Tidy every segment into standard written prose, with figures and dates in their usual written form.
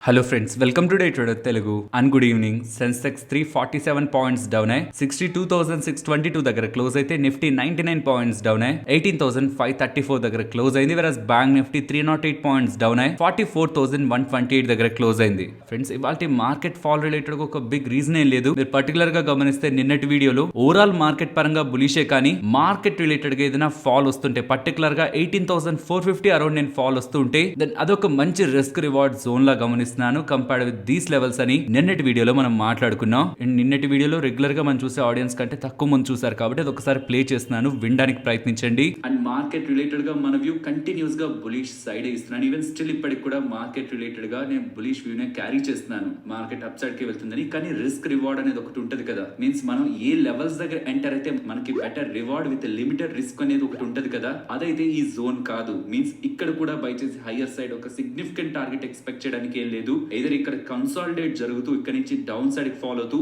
Hello friends, welcome to day trader Telugu and good evening. Sensex 347 points down అయ్యి 62,622 దగ్గర close అయితే Nifty 99 points down అయ్యి 18,534 దగ్గర క్లోజ్ అయింది. వెరస్ బ్యాంక్ నిఫ్టీ 308 పాయింట్స్ డౌన్ అయ్యి 44,128 దగ్గర క్లోజ్ అయింది. ఫ్రెండ్స్, ఇవాళ మార్కెట్ ఫాల్ రిలేటెడ్ ఒక బిగ్ రీజన్ ఏం లేదు. మీరు పర్టికులర్ గా గమనిస్తే నిన్నటి వీడియోలో ఓవరాల్ మార్కెట్ పరంగా బులిషే, కానీ మార్కెట్ రిలేటెడ్ గా ఏదైనా ఫాల్ వస్తుంటే పర్టికులర్ గా 18,450 అరౌండ్ నేను ఫాల్ వస్తుంటే దెన్ అదొక మంచి రిస్క్ రివార్డ్ జోన్ లా గమనిస్తున్నాను కంపేర్డ్ విత్ దీస్ లెవెల్స్ అని నిన్నటి వీడియోలో మనం మాట్లాడుకున్నాం. అండ్ నిన్నటి వీడియోలో రెగ్యులర్ గా మనం చూసే ఆడియన్స్ కంటే తక్కువ మంది చూసారు కాబట్టి అది ఒకసారి ప్లే చేస్తున్నాను, వినడానికి ప్రయత్నించండి. అండ్ మార్కెట్ రిలేటెడ్ గా మన వ్యూ కంటిన్యూస్ గా బులిష్ సైడ్ ఇస్తున్నాను. ఈవెన్ స్టిల్ ఇప్పటికి కూడా మార్కెట్ రిలేటెడ్ గా నేను బులిష్ వ్యూ నే క్యారీ చేస్తున్నాను. మార్కెట్ అప్ సైడ్ కి వెళ్తుందని, కానీ రిస్క్ రివార్డ్ అనేది ఒకటి ఉంటది కదా. మీన్స్ మనం ఏ లెవెల్స్ దగ్గర ఎంటర్ అయితే మనకి better reward with limited risk అనేది ఒకటి ఉంటది కదా, అదైతే ఈ జోన్ కాదు. మీన్స్ ఇక్కడ కూడా బై చేసి హైయర్ సైడ్ ఒక సిగ్నిఫికెంట్ టార్గెట్ ఎక్స్పెక్ట్ చేయడానికి ఏం లేదు. ఏదైనా ఇక్కడ కన్సాలిడేట్ జరుగుతూ ఇక్కడ నుంచి డౌన్ సైడ్ ఫాల్ అవుతూ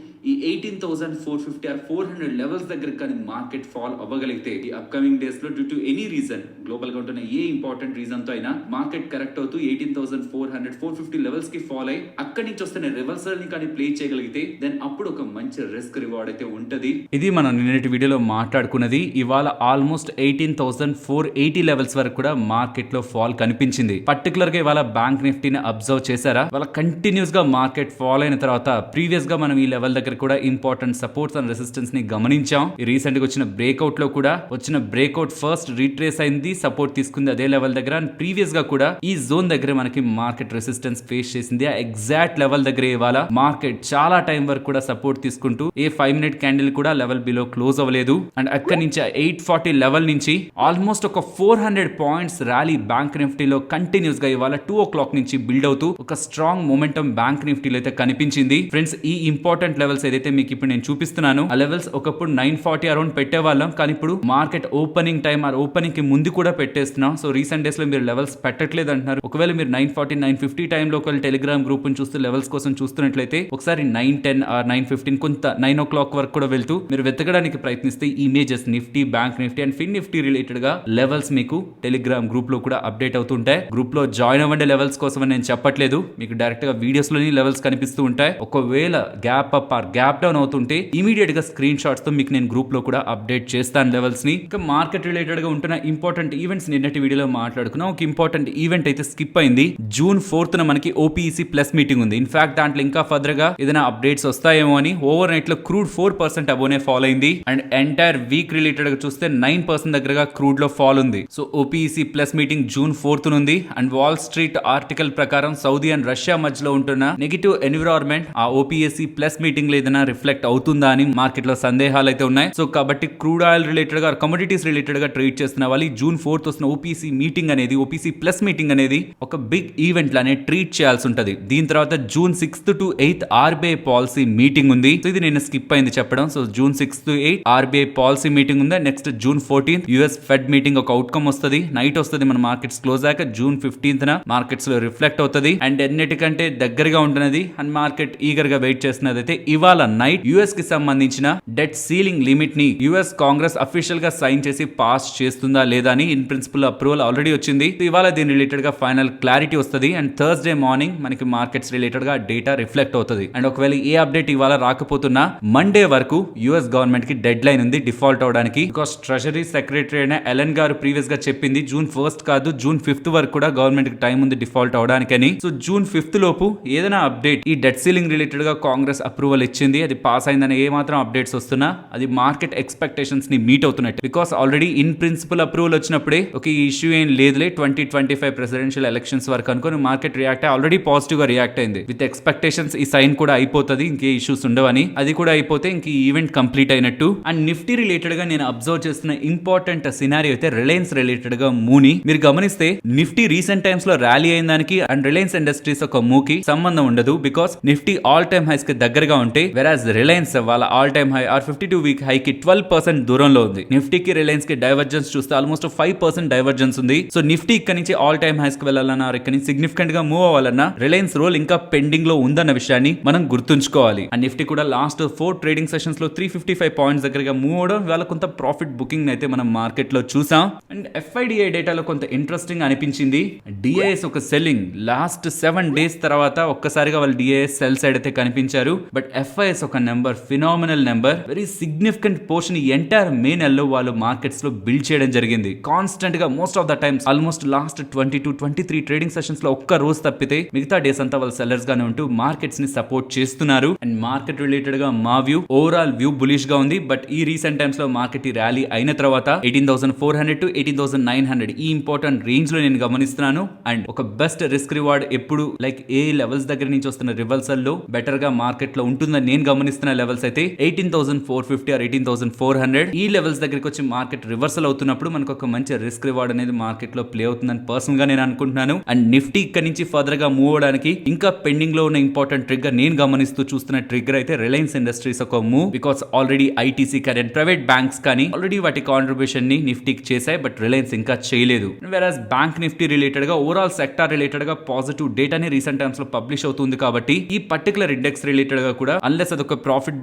ఈ 18,450 ఆర్ 400 లెవెల్స్ దగ్గర కానీ మార్కెట్ ఫాల్ అవ్వగలిగితే ఈ అప్కమింగ్ డేస్ లో due to any reason, global గా ఉంటున్న ఏ ఇంపార్టెంట్ రీజన్ తో అయినా మార్కెట్ కరెక్ట్ అవుతూ 18,400 450 లెవెల్స్ కి ఫాల్ అయ్యి అక్కడి నుంచి వస్తున్న రివర్సల్ ని కానీ ప్లే చేయగలిగితే దెన్ అప్పుడు ఒక మంచి రిస్క్ రివార్డ్ అయితే ఉంటది. ఇది మనం నిన్నటి వీడియోలో మాట్లాడుకున్నది. ఇవాళ ఆల్మోస్ట్ 18,480 లెవెల్స్ వరకు కూడా మార్కెట్ లో ఫాల్ కనిపించింది. పర్టికులర్ గా ఇవాళ బ్యాంక్ నిఫ్టీని అబ్జర్వ్ చేశారా? వాళ్ళ కంటిన్యూస్ గా మార్కెట్ ఫాల్ అయిన తర్వాత ప్రీవియస్ గా మనం ఈ లెవెల్ దగ్గర కూడా ఇంపార్టెంట్ సపోర్ట్స్ అండ్ రెసిస్టెన్స్ ని గమనించాం. ఈ రీసెంట్ గా వచ్చిన బ్రేక్అవుట్ లో కూడా వచ్చిన బ్రేక్అవుట్ ఫస్ట్ రీట్రేస్ అయింది, సపోర్ట్ తీసుకుంది అదే లెవెల్ దగ్గర. అండ్ ప్రీవియస్ గా కూడా ఈ జోన్ దగ్గర మనకి మార్కెట్ రెసిస్టెన్స్ ఫేస్ చేసింది. ఆ ఎగ్జాక్ట్ లెవెల్ దగ్గర ఇవాళ మార్కెట్ చాలా టైం వరకు కూడా సపోర్ట్ తీసుకుంటూ ఏ 5 మినిట్ క్యాండిల్ కూడా లెవెల్ బిలో క్లోజ్ అవ్వలేదు. అండ్ అక్కడి నుంచి 840 లెవెల్ నుంచి ఆల్మోస్ట్ ఒక 400 పాయింట్స్ ర్యాలీ బ్యాంక్ నిఫ్టీలో కంటిన్యూస్ గా ఇవాళ 2 o'clock నుంచి బిల్డ్ అవుతూ ఒక స్ట్రాంగ్ మొమెంటం బ్యాంక్ నిఫ్టీలో అయితే కనిపించింది. ఫ్రెండ్స్, ఈ ఇంపార్టెంట్ లెవెల్స్ ఏదైతే మీకు ఇప్పుడు నేను చూపిస్తున్నాను ఆ లెవెల్స్ ఒకప్పుడు 940 అరౌండ్ పెట్టేవాళ్ళం, కానీ ఇప్పుడు market opening time or opening కి ముందు కూడా పెట్టేస్తున్నాం. సో రీసెంట్ డేస్ లో మీరు లెవెల్స్ పెట్టట్లేదు అంటున్నారు. ఒకవేళ మీరు 940 950 టైంలో ఒకవేళ టెలిగ్రామ్ గ్రూప్ చూస్తూ లెవెల్స్ కోసం చూస్తున్నట్లయితే ఒకసారి 910 ఆర్ 915 కొంత 9 o'clock వరకు కూడా వెళ్తూ మీరు వెతకడానికి ప్రయత్నిస్తే images Nifty, bank Nifty and Fin Nifty related గా లెవెల్స్ మీకు టెలిగ్రామ్ గ్రూప్ లో కూడా అప్డేట్ అవుతుంటాయి. గ్రూప్ లో జాయిన్ అవ్వండి. లెవెల్స్ కోసం నేను చెప్పట్లేదు, మీకు డైరెక్ట్ గా వీడియోస్ లోని లెవెల్స్ కనిపిస్తూ ఉంటాయి. ఒకవేళ gap up or gap down అవుతుంటే ఇమీడియట్ గా స్క్రీన్ షాట్స్ తో మీకు నేను గ్రూప్ లో కూడా అప్డేట్ చేస్తాను లెవెల్స్ ని. ఇంకా మార్కెట్ రిలేటెడ్ గా ఉంటున్న ఇంపార్టెంట్ ఈవెంట్స్ నిన్నటి వీడియోలో మాట్లాడుకున్నాం. ఒక ఇంపార్టెంట్ ఈవెంట్ అయితే స్కిప్ అయింది. June 4th మనకి ఓపీఈసీ ప్లస్ మీటింగ్ ఉంది. ఇన్ఫాక్ట్ దాంట్లో ఇంకా ఫర్దర్ గా ఏదైనా అప్డేట్స్ వస్తాయేమో అని ఓవర్ నైట్ లో క్రూడ్ 4% అబోనే ఫాల్ అయింది. అండ్ ఎంటైర్ వీక్ రిలేటెడ్ గా చూస్తే 9% దగ్గరగా క్రూడ్ లో ఫాల్ ఉంది. So OPEC plus meeting June 4th ఉంది. అండ్ వాల్ స్ట్రీట్ ఆర్టికల్ ప్రకారం సౌదీ అండ్ రష్యా మధ్యలో ఉంటున్న నెగిటివ్ ఎన్విరాన్మెంట్ ఆ ఓపీఎస్సీ ప్లస్ మీటింగ్ లో ఏదైనా రిఫ్లెక్ట్ అవుతుందా అని మార్కెట్ లో సందేహాలు అయితే ఉన్నాయి. సో కాబట్టి క్రూడ్ ఆయిల్ రిలేటెడ్ గా కమోడిటీస్ రిలేటెడ్ గా ట్రేడ్ చేస్తున్న వాళ్ళు June 4th వస్తున్న ఓపీసీ మీటింగ్ అనేది, ఓపీసీ ప్లస్ మీటింగ్ అనేది ఒక బిగ్ ఈవెంట్ లానే ట్రీట్ చేయాల్సి ఉంటది. దీని తర్వాత June 6th to 8th RBI policy meeting ఉంది. సో ఇది నేను స్కిప్ అయింది చెప్పడం. So June 6th to 8th RBI policy meeting ఉంది. Next June 14th US Fed meeting ఒక అవుట్కమ్ వస్తుంది, నైట్ వస్తుంది మన మార్కెట్స్ క్లోజ్ అయ్యాక. June 15th మార్కెట్స్ లో రిఫ్లెక్ట్ అవుతుంది. అండ్ ఎన్నిటికంటే దగ్గరగా ఉంటున్నది అండ్ మార్కెట్ ఈగర్ గా వెయిట్ చేస్తున్నది అయితే ఇవాళ నైట్ యుఎస్ కి సంబంధించిన డెట్ సీలింగ్ లిమిట్ ని యుఎస్ కాంగ్రెస్ అఫీషియల్ గా సైన్ చేసి పాస్ చేస్తుందా లేదా అని ఇన్ ప్రిన్సిపల్ అప్రూవల్ ఆల్రెడీ వచ్చింది. ఇవాళ దీని రిలేటెడ్ గా ఫైనల్ క్లారిటీ వస్తుంది. అండ్ థర్స్డే మార్నింగ్ మనకి మార్కెట్స్ రిలేటెడ్ గా డేటా రిఫ్లెక్ట్ అవుతుంది. అండ్ ఒకవేళ ఏ అప్డేట్ ఇవాళ రాకపోతున్నా మండే వరకు యుఎస్ గవర్నమెంట్ కి డెడ్ లైన్ ఉంది డిఫాల్ట్ అవడానికి. బికాస్ ట్రెజరీ సెక్రటరీ అయిన ఎలెన్ గారు ప్రీవియస్ గా చెప్పింది June 1st కాదు June 5th వరకు కూడా గవర్నమెంట్ కి టైం ఉంది డిఫాల్ట్ అవడానికి. సో June 5th లోపు ఏదైనా అప్డేట్ ఈ డెట్ సీలింగ్ రిలేటెడ్ గా కాంగ్రెస్ అప్రూవల్ ఇచ్చింది, అది పాస్ అయిందని ఏ మాత్రం అప్డేట్స్ వస్తున్నా అది మార్కెట్ ఎక్స్పెక్టేషన్స్ ని మీట్ అవుతున్నట్టు. Because already in principle approval వచ్చినప్పుడే ఒక ఇష్యూ ఏం లేదులే 2025 ప్రెసిడెన్షియల్ ఎలక్షన్స్ వరకు అనుకుని మార్కెట్ రియాక్ట్ ఆల్రెడీ పాజిటివ్ గా రియాక్ట్ అయింది. విత్ ఎక్స్పెక్టేషన్స్ ఈ సైన్ కూడా అయిపోతుంది, ఇంకే ఇష్యూస్ ఉండవని. అది కూడా అయిపోతే ఇంక ఈవెంట్ కంప్లీట్ అయినట్టు. అండ్ నిఫ్టీ రిలేటెడ్ గా నేను అబ్జర్వ్ చేస్తున్న ఇంపార్టెంట్ సినారియో అయితే రిలయన్స్ రిలేటెడ్ గా మూని. మీరు గమనిస్తే నిఫ్టీ రీసెంట్ టైమ్స్ లో ర్యాలీ అయిన దానికి అండ్ రిలయన్స్ ఇండస్ట్రీస్ ఒక మూకి సంబంధం ఉండదు. Because Nifty all time highs కి దగ్గరగా ఉంటే వెరాజ్ రిలయన్స్ వాళ్ళ all time high are 52 week high కి 12% దూరంలో ఉంది. నిఫ్టీకి రిలయన్స్ కి డైవర్జెన్స్ చూస్తే ఆల్మోస్ట్ 5% డైవర్జెన్స్ ఉంది. సో నిఫ్టీ ఇక్కడ నుంచి ఆల్ టైమ్ హైస్ కి వెళ్ళాలన్నా ఇక్కడ నుంచి సిగ్నిఫికెంట్ గా మూవ్ అవ్వాలన్నా రిలయన్స్ రోల్ ఇంకా పెండింగ్ లో ఉందన్న విషయాన్ని మనం గుర్తుంచుకోవాలి. అండ్ నిఫ్టీ కూడా లాస్ట్ 4 ట్రేడింగ్ సెషన్స్ లో 355 పాయింట్స్ దగ్గరగా మూవ్ అవడం వాళ్ళ కొంత ప్రాఫిట్ బుకింగ్ అయితే మనం మార్కెట్ లో చూసాం. అండ్ FIDI డేటాలో కొంత ఇంట్రెస్టింగ్ అనిపించింది. డిఐఎస్ ఒక సెల్లింగ్ లాస్ట్ 7 డేస్ తర్వాత ఒక్కసారిగా వాళ్ళు డిఐఎస్ సెల్ సైడ్ అయితే కనిపించారు. బట్ FIS ఒక number phenomenal number, very significant portion entire May నెలలో వాళ్ళు మార్కెట్స్ లో బిల్డ్ చేయడం జరిగింది. కాన్స్టెంట్ గా most of the times almost last 22-23 trading sessions లో ఒక్క రోజు తప్పితే మిగతా డేస్ అంతా వాళ్ళు సెల్లర్స్ గానే ఉంటూ మార్కెట్స్ ని సపోర్ట్ చేస్తున్నారు. అండ్ మార్కెట్ రిలేటెడ్ గా మా వ్యూ ఓవరాల్ వ్యూ బులిష్ గా ఉంది. బట్ ఈ రీసెంట్ టైమ్స్ లో మార్కెట్ ఈ ర్యాలీ అయిన తర్వాత 18,400 to 18,900 ఈ ఇంపార్టెంట్ రేంజ్ లో నేను గమనిస్తున్నాను. అండ్ ఒక బెస్ట్ రిస్క్ రివార్డ్ ఎప్పుడు లైక్ ఏ లెవెల్స్ దగ్గర నుంచి వస్తున్న రివర్సల్ లో బెటర్ గా మార్కెట్ లో ఉంటుందని నేను గమనిస్తున్న లెవెల్స్ అయితే 18,450 ఆర్ 18,400 ఈ లెవెల్స్ దగ్గరికి వచ్చి మార్కెట్ రివర్సల్ అవుతున్నప్పుడు మనకు ఒక మంచి రిస్క్ రివార్డ్ అనేది మార్కెట్ లో ప్లే అవుతుందని పర్సనల్ గా నేను అనుకుంటున్నాను. అండ్ నిఫ్టీ ఇక్కడ నుంచి ఫర్దర్ గా మూవ్ అవడానికి ఇంకా పెండింగ్ లో ఉన్న ఇంపార్టెంట్ ట్రిగ్గర్ నేను గమనిస్తూ చూస్తున్న ట్రిగ్గర్ అయితే రిలయన్స్ ఇండస్ట్రీస్ ఒక మూవ్. బికాస్ ఆల్రెడీ ఐటీసీ కానీ ప్రైవేట్ బ్యాంక్స్ కానీ ఆల్రెడీ వాటి కాంట్రిబ్యూషన్ ని నిఫ్టీకి చేశాయి. బట్ రిలయన్స్ ఇంకా చేయలేదు. వెరాజ్ బ్యాంక్ నిఫ్టీ రిలేటెడ్ గా ఓవరాల్ సెక్టార్ రిలేటెడ్ గా పాజిటివ్ డేటాని రీసెంట్ టైమ్స్ లో పబ్లిష్ అవుతుంది కాబట్టి ఈ పర్టికులర్ ఇండెక్స్ రిలేటెడ్ గా కూడా అన్లెస్ అదొక ప్రాఫిట్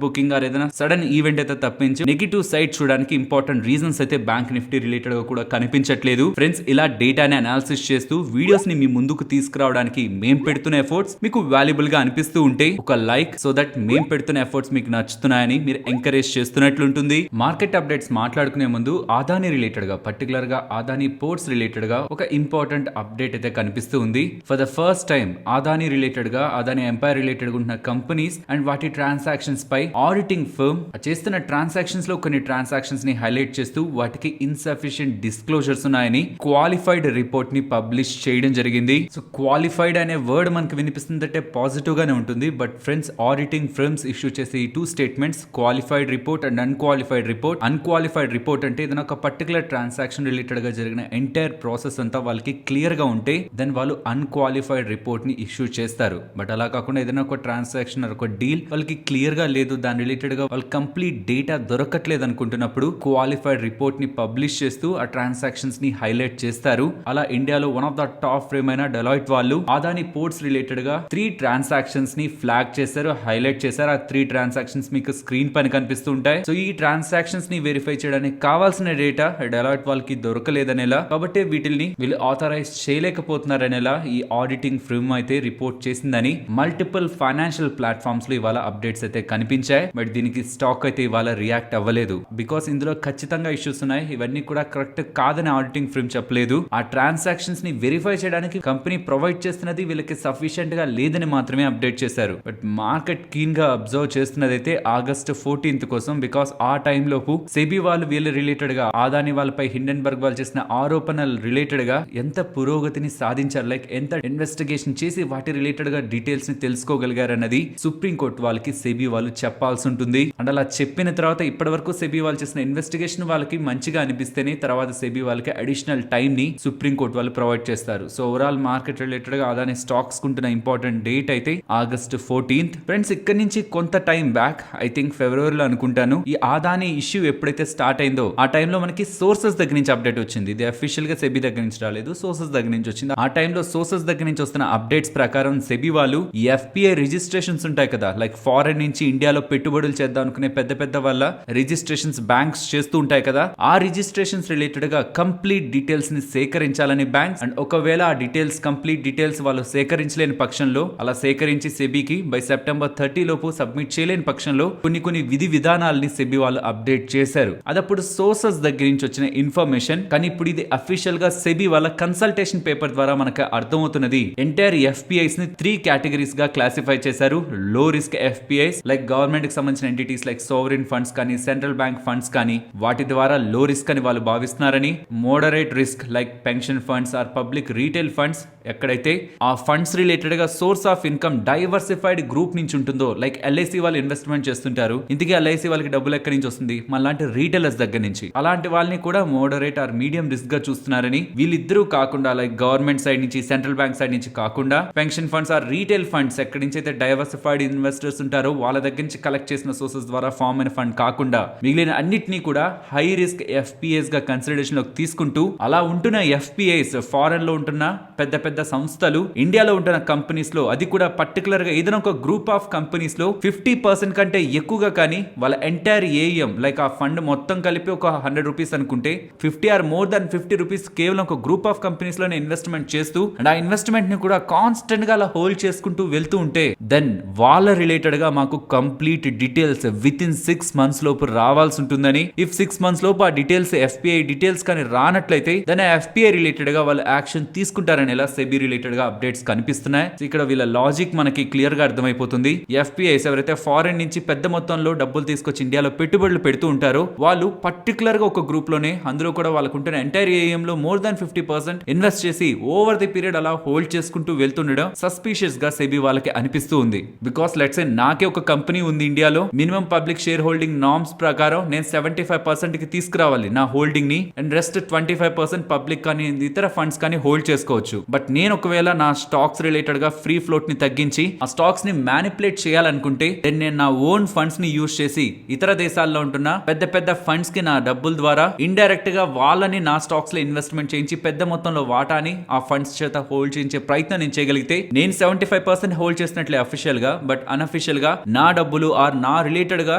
బుకింగ్ ఆర్ ఏదైనా సడన్ ఈవెంట్ అయితే తప్పించి నెగిటివ్ సైడ్ చూడడానికి ఇంపార్టెంట్ రీజన్స్ అయితే బ్యాంక్ నిఫ్టీ రిలేటెడ్ గా కూడా కనిపించట్లేదు. ఫ్రెండ్స్, ఇలా డేటాని అనాలిసిస్ చేస్తూ వీడియోస్ ని మీ ముందుకు తీసుకురావడానికి మేము పెడుతున్న ఎఫర్ట్స్ మీకు వాల్యుబుల్ గా అనిపిస్తూ ఉంటే ఒక లైక్, సో దట్ మేము పెడుతున్న ఎఫర్ట్స్ మీకు నచ్చుతున్నాయని మీరు ఎంకరేజ్ చేస్తున్నట్లుంటుంది. మార్కెట్ అప్డేట్స్ మాట్లాడుకునే ముందు అదాని రిలేటెడ్ గా పర్టికులర్ గా అదాని పోర్ట్స్ రిలేటెడ్ గా ఒక ఇంపార్టెంట్ అప్డేట్ అయితే కనిపిస్తూ ఉంది. For the first time Adani related గా అదాని ఎంపైర్ రిలేటెడ్ గా ఉన్న కంపెనీస్ అండ్ వాటి ట్రాన్సాక్షన్స్ పై ఆడిటింగ్ ఫర్మ్ చేస్తున్న ట్రాన్సాక్షన్స్ లో కొన్ని ట్రాన్సాక్షన్స్ ని హైలైట్ చేస్తూ వాటికి ఇన్సఫిషియెంట్ డిస్క్లోజర్స్ ఉన్నాయని క్వాలిఫైడ్ రిపోర్ట్ ని పబ్లిష్ చేయడం జరిగింది. సో క్వాలిఫైడ్ అనే వర్డ్ మనకు వినిపిస్తుందంటే పాజిటివ్ గానే ఉంటుంది. But friends, auditing firms issue చేసే ఈ 2 statements qualified report and unqualified report. Unqualified report అంటే ఏదైనా ఒక పర్టికులర్ ట్రాన్సాక్షన్ రిలేటెడ్ గా జరిగిన ఎంటైర్ ప్రాసెస్ అంతా వాళ్ళకి క్లియర్ గా ఉంటే దెన్ వాళ్ళు అన్క్వాలిఫైడ్ రిపోర్ట్ ని ఇష్యూ చేస్తారు. బట్ అలా కాకుండా ఏదైనా ఒక ట్రాన్సాక్షన్ ఒక డీల్ వాళ్ళకి క్లియర్ గా లేదు, దాని రిలేటెడ్ గా వాళ్ళు కంప్లీట్ డేటా దొరకట్లేదు అనుకుంటున్నప్పుడు క్వాలిఫైడ్ రిపోర్ట్ ని పబ్లిష్ చేస్తూ ఆ ట్రాన్సాక్షన్స్ ని హైలైట్ చేస్తారు. అలా ఇండియాలో one of the top firm అయిన డెలాయిట్ వాళ్ళు అదాని పోర్ట్స్ రిలేటెడ్ గా 3 ట్రాన్సాక్షన్స్ ని ఫ్లాగ్ చేశారు, హైలైట్ చేశారు. ఆ 3 ట్రాన్సాక్షన్స్ మీకు స్క్రీన్ పైన కనిపిస్తూ ఉంటాయి. సో ఈ ట్రాన్సాక్షన్స్ ని వెరిఫై చేయడానికి కావాల్సిన డేటా డెలాయిట్ వాళ్ళకి దొరకలేదనేలా, కాబట్టి వీటిని వీళ్ళు ఆథరైజ్ చేయలేకపోతున్నారనేలా ఈ ఆడిటింగ్ ఫర్మ్ అయితే రిపోర్ట్ చేసిందని మల్టిపుల్ ఫైనాన్షియల్ ప్లాట్ఫామ్స్ లో ఇవాళ అప్డేట్స్ అయితే కనిపించాయి. బట్ దీనికి స్టాక్ అయితే ఇవాళ రియాక్ట్ అవ్వలేదు. బికాస్ ఇందులో ఖచ్చితంగా ఇష్యూస్ ఉన్నాయి. ఇవన్నీ కూడా కరెక్ట్ కాదని ఆడిటింగ్ ఫర్మ్ చెప్పలేదు. ఆ ట్రాన్సాక్షన్స్ ని వెరిఫై చేయడానికి కంపెనీ ప్రొవైడ్ చేస్తున్నది వీళ్ళకి సఫిషియెంట్ గా లేదని మాత్రమే అప్డేట్ చేశారు. బట్ మార్కెట్ కీన్ గా అబ్జర్వ్ చేస్తున్నది అయితే ఆగస్ట్ 14th కోసం. బికాస్ ఆ టైం లోపు సెబీ వాళ్ళు వీళ్ళ రిలేటెడ్ గా అదాని వాళ్ళపై హిండెన్బర్గ్ వాళ్ళు చేసిన ఆరోపణలు రిలేటెడ్ గా ఎంత పురోగతిని సాధించారు, లైక్ ఎంత ఇన్వెస్టిగేషన్ చేసి వాటి రిలేటెడ్ గా డీటెయిల్స్ ని తెలుసుకోగలిగారు అన్నది సుప్రీం కోర్టు వాళ్ళకి సెబీ వాళ్ళు చెప్పాల్సి ఉంటుంది. అండ్ అలా చెప్పిన తర్వాత ఇప్పటి వరకు సెబీ వాళ్ళు చేసిన ఇన్వెస్టిగేషన్ వాళ్ళకి మంచిగా అనిపిస్తేనే తర్వాత సెబీ వాళ్ళకి అడిషనల్ టైం ని సుప్రీం కోర్టు వాళ్ళు ప్రొవైడ్ చేస్తారు. సో ఓవరాల్ మార్కెట్ రిలేటెడ్ గా అదాని స్టాక్స్ కుంటున్న ఇంపార్టెంట్ డేట్ అయితే ఆగస్ట్ 14th. ఫ్రెండ్స్, ఇక్కడ నుంచి కొంత టైం బ్యాక్, ఐ థింక్ ఫిబ్రవరిలో అనుకుంటాను, ఈ అదాని ఇష్యూ ఎప్పుడైతే స్టార్ట్ అయిందో ఆ టైంలో మనకి సోర్సెస్ దగ్గర నుంచి అప్డేట్ వచ్చింది. ఇది అఫీషియల్ గా సెబీ దగ్గర నుంచి రాలేదు, సోర్సెస్ దగ్గర నుంచి వచ్చింది. ఆ టైంలో సోర్సెస్ దగ్గర నుంచి వస్తున్న అప్డేట్స్ ప్రకారం సెబీ వాళ్ళు ఈ FPI రిజిస్ట్రేషన్స్ ఉంటాయి కదా, లైక్ ఫారెన్ నుంచి ఇండియాలో పెట్టుబడులు చేద్దాం అనుకునే పెద్ద పెద్ద వాళ్ళ రిజిస్ట్రేషన్స్ బ్యాంక్స్ చేస్తూ ఉంటాయి కదా, ఆ రిజిస్ట్రేషన్స్ రిలేటెడ్ గా కంప్లీట్ డీటెయిల్స్ ని సేకరించాలని బ్యాంక్స్. అండ్ ఒకవేళ ఆ డీటెయిల్స్ కంప్లీట్ డీటెయిల్స్ వాళ్ళు సేకరించలేని పక్షంలో, అలా సేకరించి సెబీకి బై సెప్టెంబర్ 30 లోపు సబ్మిట్ చేయలేని పక్షంలో కొన్ని విధి విధానాలని సెబీ వాళ్ళు అప్డేట్ చేశారు. అదప్పుడు సోర్సెస్ దగ్గర నుంచి వచ్చిన ఇన్ఫర్మేషన్. కానీ ఇప్పుడు ఇది అఫీషియల్ గా సెబీ వాళ్ళ కన్సల్టేషన్ పేపర్ ద్వారా మనకు అర్థమవుతున్నది. ఎంటైర్ FPIs ని 3 కేటగిరీస్ గా క్లాసిఫై చేశారు. లో రిస్క్ FPIs లైక్ గవర్నమెంట్ కి సంబంధించిన ఎంటిటీస్ లైక్ సోవరిన్ ఫండ్స్ కానీ సెంట్రల్ బ్యాంక్ ఫండ్స్ కానీ వాటి ద్వారా లో రిస్క్ అని వాళ్ళు భావిస్తున్నారని. Moderate risk like pension funds or public retail funds, ఎక్కడైతే ఆ ఫండ్స్ రిలేటెడ్ గా source of income diversified group నుంచి ఉంటుందో, లైక్ LIC వాళ్ళు ఇన్వెస్ట్మెంట్ చేస్తుంటారు, ఇంతకీ LIC వాళ్ళకి డబ్బులు ఎక్కడి నుంచి వస్తుంది, మళ్ళాంటి రీటైలర్స్ దగ్గర నుంచి. అలాంటి వాళ్ళని కూడా మోడరేట్ ఆర్ మీడియం రిస్క్ గా చూస్తున్నారని. వీళ్ళిద్దరూ కాకుండా లైక్ గవర్నమెంట్ సైడ్ నుంచి సెంట్రల్ బ్యాంక్ సైడ్ నుంచి కాకుండా pension funds or retail funds ఎక్కడి నుంచి అయితే డైవర్సిఫైడ్ ఇన్వెస్టర్స్ ఉంటారో వాళ్ళ దగ్గర నుంచి కలెక్ట్ చేసిన సోర్సెస్ ద్వారా ఫామ్ అయిన ఫండ్ కాకుండా మిగిలిన అన్నిటినీ కూడా హై రిస్క్ ఎఫ్పిఐస్ గా కన్సిడరేషన్ లోకి తీసుకుంటూ అలా ఉంటున్న ఎఫ్పిఐస్ ఫారెన్ లో ఉంటున్న పెద్ద పెద్ద సంస్థలు ఇండియాలో ఉంటున్న కంపెనీస్ లో అది కూడా పర్టికులర్ గా ఏదైనా ఒక గ్రూప్ ఆఫ్ కంపెనీస్ లో 50% కంటే ఎక్కువగా కానీ వాళ్ళ ఎంటైర్ ఏఎం లైక్ ఆ ఫండ్ మొత్తం కలిపి ఒక 100 రూపీస్ అనుకుంటే 50 ఆర్ మోర్ దాన్ 50 రూపీస్ కేవలం ఒక గ్రూప్ ఆఫ్ కంపెనీస్ లోనే ఇన్వెస్ట్మెంట్ చేస్తూ అండ్ ఆ ఇన్వెస్ట్మెంట్ ని కూడా కాన్స్టెంట్ గా అలా హోల్డ్ చేసుకుంటూ వెళ్తూ ఉంటే దెన్ వాళ్ళ రిలేటెడ్ గా మాకు complete details with in 6 months లోపు రావాల్సి ఉంటుందని ఇఫ్ 6 months లోపు ఆ డీటెయిల్స్ ఎఫ్పిఐ డీటెయిల్స్ కానీ రానట్లయితే దాని ఎఫ్పిఐ రిలేటెడ్ గా వాళ్ళు యాక్షన్ తీసుకుంటారని ఎలా సెబీ రిలేటెడ్ గా అప్డేట్స్ కనిపిస్తున్నాయి. ఇక్కడ వీళ్ళ లాజిక్ మనకి క్లియర్ గా అర్థమైపోతుంది. ఎఫ్పిఐస్ ఎవరైతే ఫారెన్ నుంచి పెద్ద మొత్తంలో డబ్బులు తీసుకొచ్చి ఇండియాలో పెట్టుబడులు పెడుతూ ఉంటారో వాళ్ళు పర్టికులర్ గా ఒక గ్రూప్ లోనే అందులో కూడా వాళ్ళకు ఉంటున్న ఎంటైర్ ఏఎం లో మోర్ దాన్ 50% ఇన్వెస్ట్ చేసి ఓవర్ ది పీరియడ్ అలా హోల్డ్ చేసుకుంటూ వెళ్తుండడం సస్పీషియస్ గా సెబీ వాళ్ళకి అనిపిస్తూ ఉంది. బికాస్ లెట్స్ సే నాకే ఒక కంపెనీ ఉంది ఇండియాలో minimum public share holding norms ప్రకారం నేను 75% కి తీసుకురావాలి నా హోల్డింగ్ ని అండ్ రెస్ట్ 25% పబ్లిక్ కానీ ఇతర ఫండ్స్ కానీ హోల్డ్ చేసుకోవచ్చు. బట్ నేను ఒకవేళ నా స్టాక్స్ రిలేటెడ్ గా ఫ్రీ ఫ్లోట్ ని తగ్గించి ఆ స్టాక్స్ ని మ్యానిపులేట్ చేయాలనుకుంటే నేను నా ఓన్ ఫండ్స్ ని యూజ్ చేసి ఇతర దేశాల్లో ఉంటున్న పెద్ద పెద్ద ఫండ్స్ కి నా డబ్బుల ద్వారా ఇండైరెక్ట్ గా వాళ్ళని నా స్టాక్స్ లో ఇన్వెస్ట్మెంట్ చేయించి పెద్ద మొత్తంలో వాటాని ఆ ఫండ్స్ చేత హోల్డ్ చేయించే ప్రయత్నం నేను చేయగలిగితే నేను 75% హోల్డ్ చేసినట్లే అఫీషియల్ గా. బట్ అన్అఫీషియల్ గా నా డబ్బులు ఆర్ నా రిలేటెడ్ గా